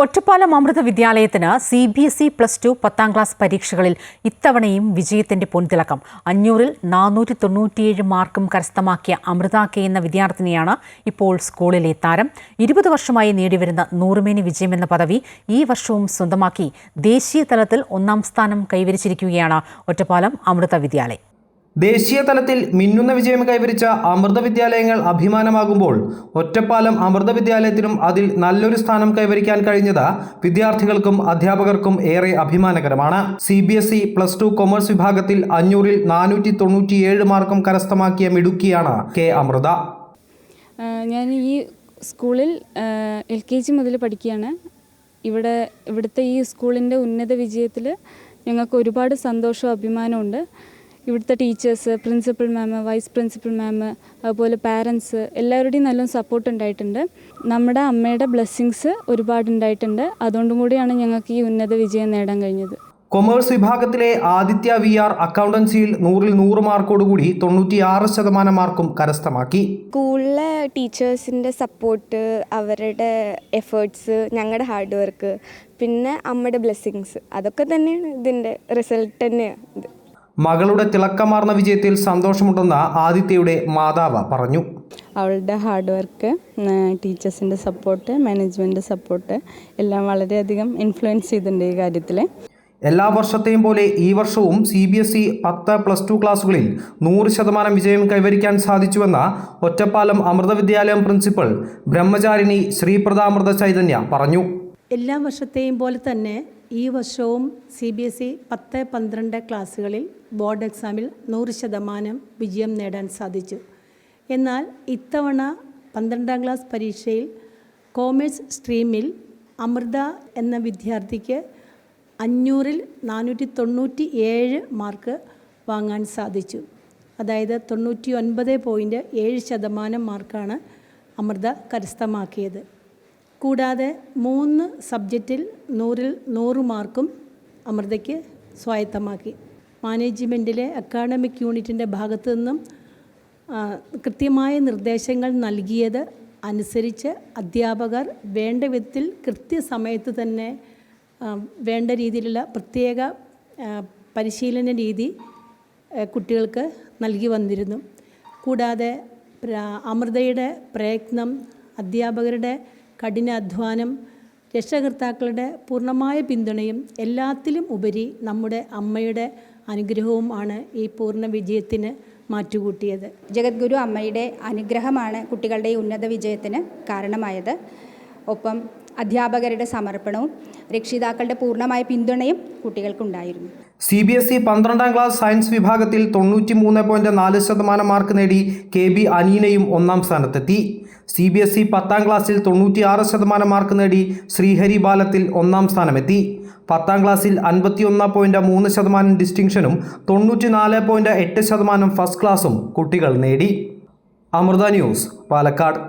Ottapalam Amrita വിദ്യാലയത്തിന് CBSE +2 10ാം class പരീക്ഷകളിൽ ഇത്തവണയും വിജയത്തിന്റെ പൊൻതിളക്കം. 500-ൽ 497 മാർക്കും കരസ്ഥമാക്കിയ അമൃത കെ എന്ന വിദ്യാർത്ഥിനിയാണ് ഇപ്പോൾ സ്കൂളിലെ താരം. 20 വർഷമായി നേടിവരുന്ന നൂറുമേനി വിജയമെന്ന പദവി ഈ വർഷവും സ്വന്തമാക്കി ദേശീയ തലത്തിൽ 1ാം സ്ഥാനം കൈവരിച്ചിരിക്കുകയാണ് ഒറ്റപ്പാലം അമൃത വിദ്യാലയം. ദേശീയ തലത്തിൽ മിന്നുന്ന വിജയം കൈവരിച്ച അമൃത വിദ്യാലയങ്ങൾ അഭിമാനമാകുമ്പോൾ ഒറ്റപ്പാലം അമൃത വിദ്യാലയത്തിനും അതിൽ നല്ലൊരു സ്ഥാനം കൈവരിക്കാൻ കഴിഞ്ഞത് വിദ്യാർത്ഥികൾക്കും അധ്യാപകർക്കും ഏറെ അഭിമാനകരമാണ്. CBSE +2 കൊമേഴ്സ് വിഭാഗത്തിൽ 500-ൽ 497 മാർക്കും കരസ്ഥമാക്കിയ മിടുക്കിയാണ് കെ അമൃത. ഞാൻ ഈ സ്കൂളിൽ LKG മുതൽ പഠിക്കുകയാണ്. ഇവിടുത്തെ ഈ സ്കൂളിൻ്റെ ഉന്നത വിജയത്തിൽ ഞങ്ങൾക്ക് ഒരുപാട് സന്തോഷവും അഭിമാനമുണ്ട്. ഇവിടുത്തെ teachers, principal ma'am, vice principal ma'am, അതുപോലെ പാരൻസ് എല്ലാവരുടെയും നല്ല സപ്പോർട്ട് ഉണ്ടായിട്ടുണ്ട്. നമ്മുടെ അമ്മയുടെ ബ്ലെസ്സിങ്സ് ഒരുപാട് ഉണ്ടായിട്ടുണ്ട്. അതുകൊണ്ടും കൂടിയാണ് ഞങ്ങൾക്ക് ഈ ഉന്നത വിജയം നേടാൻ കഴിഞ്ഞത്. കൊമേഴ്സ് വിഭാഗത്തിലെ ആദിത്യ VR അക്കൗണ്ടൻസിയിൽ 100-ൽ 100 മാർക്കോടുകൂടി 96% മാർക്കും കരസ്ഥമാക്കി. സ്കൂളിലെ ടീച്ചേഴ്സിൻ്റെ സപ്പോർട്ട്, അവരുടെ എഫേർട്സ്, ഞങ്ങളുടെ ഹാർഡ് വർക്ക്, പിന്നെ അമ്മയുടെ ബ്ലെസ്സിങ്സ്, അതൊക്കെ തന്നെയാണ് ഇതിൻ്റെ റിസൾട്ട് തന്നെയാണ്. മകളുടെ തിളക്കമാർന്ന വിജയത്തിൽ സന്തോഷമുണ്ടെന്ന് ആദിത്യയുടെ മാതാവ് പറഞ്ഞു. അവളുടെ ഹാർഡ് വർക്ക്, ടീച്ചേഴ്സിൻ്റെ സപ്പോർട്ട്, മാനേജ്മെൻറ്റ് സപ്പോർട്ട് എല്ലാം വളരെയധികം ഇൻഫ്ലുവൻസ് ചെയ്തിട്ടുണ്ട് ഈ കാര്യത്തിൽ. എല്ലാ വർഷത്തെയും പോലെ ഈ വർഷവും CBSE 10+2 ക്ലാസുകളിൽ 100% വിജയം കൈവരിക്കാൻ സാധിച്ചുവെന്ന് ഒറ്റപ്പാലം അമൃത വിദ്യാലയം പ്രിൻസിപ്പൽ ബ്രഹ്മചാരിണി ശ്രീപ്രദാമൃത ചൈതന്യ പറഞ്ഞു. എല്ലാ വർഷത്തെയും പോലെ തന്നെ ഈ വർഷവും CBSE 10-12 ക്ലാസ്സുകളിൽ ബോർഡ് എക്സാമിൽ 100% വിജയം നേടാൻ സാധിച്ചു. എന്നാൽ ഇത്തവണ 12ാം ക്ലാസ് പരീക്ഷയിൽ കോമേഴ്സ് സ്ട്രീമിൽ അമൃത എന്ന വിദ്യാർത്ഥിക്ക് 500-ൽ 497 മാർക്ക് വാങ്ങാൻ സാധിച്ചു. അതായത് 99.7% മാർക്കാണ് അമൃത കരസ്ഥമാക്കിയത്. കൂടാതെ 3 സബ്ജക്റ്റിൽ 100-ൽ 100 മാർക്കും അമൃതയ്ക്ക് സ്വായത്തമാക്കി. മാനേജ്മെൻറ്റിലെ അക്കാഡമിക് യൂണിറ്റിൻ്റെ ഭാഗത്തു നിന്നും കൃത്യമായ നിർദ്ദേശങ്ങൾ നൽകിയത് അനുസരിച്ച് അധ്യാപകർ വേണ്ട വിധത്തിൽ കൃത്യസമയത്ത് തന്നെ വേണ്ട രീതിയിലുള്ള പ്രത്യേക പരിശീലന രീതി കുട്ടികൾക്ക് നൽകി വന്നിരുന്നു. കൂടാതെ അമൃതയുടെ പ്രയത്നം, അധ്യാപകരുടെ കഠിനാധ്വാനം, രക്ഷകർത്താക്കളുടെ പൂർണ്ണമായ പിന്തുണയും എല്ലാത്തിലും ഉപരി നമ്മുടെ അമ്മയുടെ അനുഗ്രഹവും ആണ് ഈ പൂർണ്ണ വിജയത്തിന് മാറ്റുകൂട്ടിയത്. ജഗദ്ഗുരു അമ്മയുടെ അനുഗ്രഹമാണ് കുട്ടികളുടെ ഈ ഉന്നത വിജയത്തിന് കാരണമായത്. ഒപ്പം അധ്യാപകരുടെ സമർപ്പണവും രക്ഷിതാക്കളുടെ പൂർണ്ണമായ പിന്തുണയും കുട്ടികൾക്കുണ്ടായിരുന്നു. CBSE 12ാം ക്ലാസ് സയൻസ് വിഭാഗത്തിൽ 93.4% മാർക്ക് നേടി KB അനീനയും 1ാം സ്ഥാനത്തെത്തി. CBSE 10ാം ക്ലാസ്സിൽ 96% മാർക്ക് നേടി ശ്രീഹരി ബാലത്തിൽ 1ാം സ്ഥാനമെത്തി. 10ാം ക്ലാസ്സിൽ 51.3% ഡിസ്റ്റിങ്ഷനും 94.8% ഫസ്റ്റ് ക്ലാസും കുട്ടികൾ നേടി. അമൃത ന്യൂസ്, പാലക്കാട്.